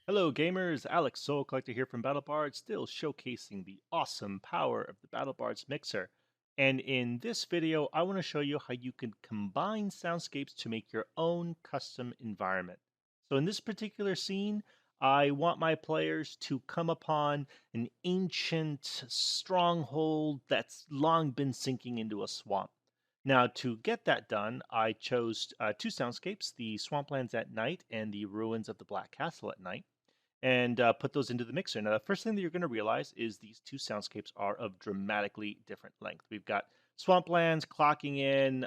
Hello gamers, Alex Soul Collector here from BattleBard, still showcasing the awesome power of the BattleBard's mixer. And in this video, I want to show you how you can combine soundscapes to make your own custom environment. So in this particular scene, I want my players to come upon an ancient stronghold that's long been sinking into a swamp. Now, to get that done, I chose two soundscapes, the Swamplands at night and the ruins of the Black Castle at night and put those into the mixer. Now, the first thing that you're going to realize is these two soundscapes are of dramatically different length. We've got Swamplands clocking in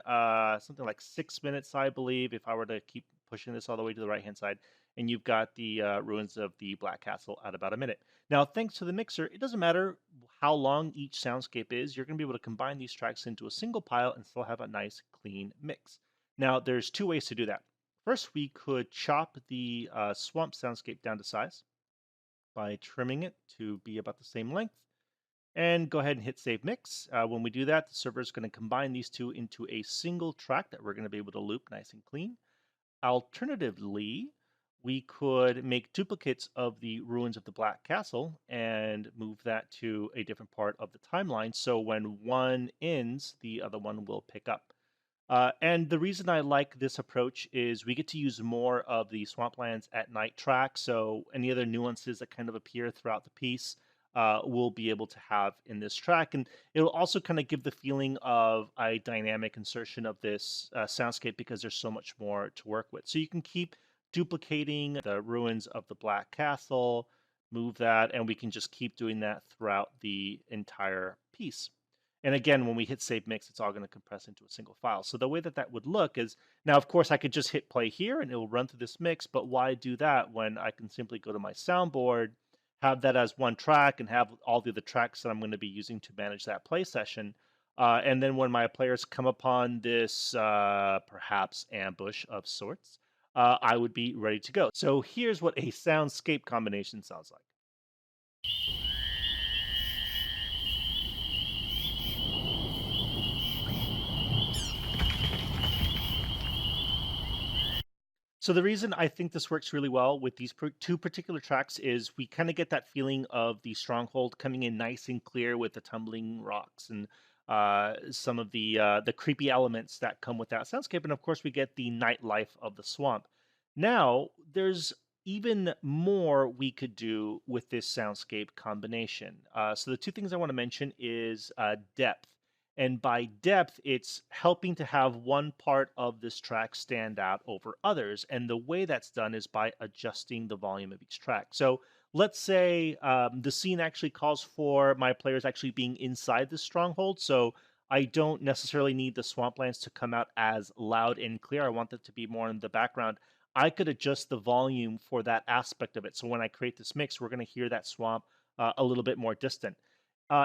something like 6 minutes, I believe, if I were to keep pushing this all the way to the right hand side. And you've got the ruins of the Black Castle at about a minute. Now, thanks to the mixer, it doesn't matter how long each soundscape is, you're going to be able to combine these tracks into a single pile and still have a nice, clean mix. Now, there's two ways to do that. First, we could chop the swamp soundscape down to size by trimming it to be about the same length and go ahead and hit save mix. When we do that, the server is going to combine these two into a single track that we're going to be able to loop nice and clean. Alternatively, we could make duplicates of the ruins of the Black Castle and move that to a different part of the timeline. So when one ends, the other one will pick up. And the reason I like this approach is we get to use more of the Swamplands at night track. So any other nuances that kind of appear throughout the piece, we'll be able to have in this track. And it'll also kind of give the feeling of a dynamic insertion of this soundscape because there's so much more to work with. So you can keep duplicating the ruins of the Black Castle, move that, and we can just keep doing that throughout the entire piece. And again, when we hit save mix, it's all going to compress into a single file. So the way that that would look is now, of course, I could just hit play here and it will run through this mix. But why do that when I can simply go to my soundboard, have that as one track, and have all the other tracks that I'm going to be using to manage that play session. And then when my players come upon this perhaps ambush of sorts, I would be ready to go. So here's what a soundscape combination sounds like. So the reason I think this works really well with these two particular tracks is we kind of get that feeling of the stronghold coming in nice and clear with the tumbling rocks and some of the creepy elements that come with that soundscape, and of course we get the nightlife of the swamp. Now there's even more we could do with this soundscape combination. So the two things I want to mention is depth. And by depth, it's helping to have one part of this track stand out over others. And the way that's done is by adjusting the volume of each track. So let's say the scene actually calls for my players actually being inside the stronghold. So I don't necessarily need the swamplands to come out as loud and clear. I want them to be more in the background. I could adjust the volume for that aspect of it. So when I create this mix, we're going to hear that swamp a little bit more distant.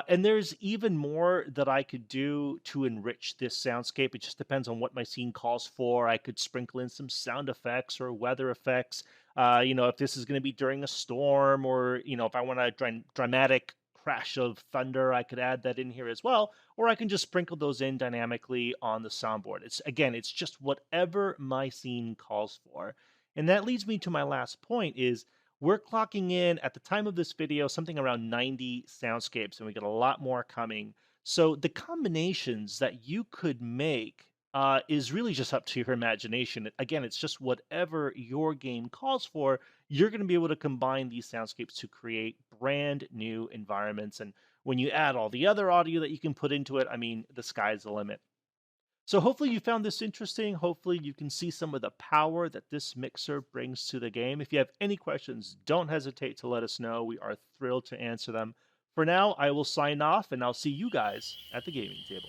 And there's even more that I could do to enrich this soundscape. It just depends on what my scene calls for. I could sprinkle in some sound effects or weather effects. If this is going to be during a storm, or if I want a dramatic crash of thunder, I could add that in here as well. Or I can just sprinkle those in dynamically on the soundboard. It's just whatever my scene calls for. And that leads me to my last point is we're clocking in at the time of this video something around 90 soundscapes, and we got a lot more coming. So the combinations that you could make is really just up to your imagination. Again, it's just whatever your game calls for. You're going to be able to combine these soundscapes to create brand new environments. And when you add all the other audio that you can put into it, I mean, the sky's the limit. So hopefully you found this interesting. Hopefully you can see some of the power that this mixer brings to the game. If you have any questions, don't hesitate to let us know. We are thrilled to answer them. For now, I will sign off and I'll see you guys at the gaming table.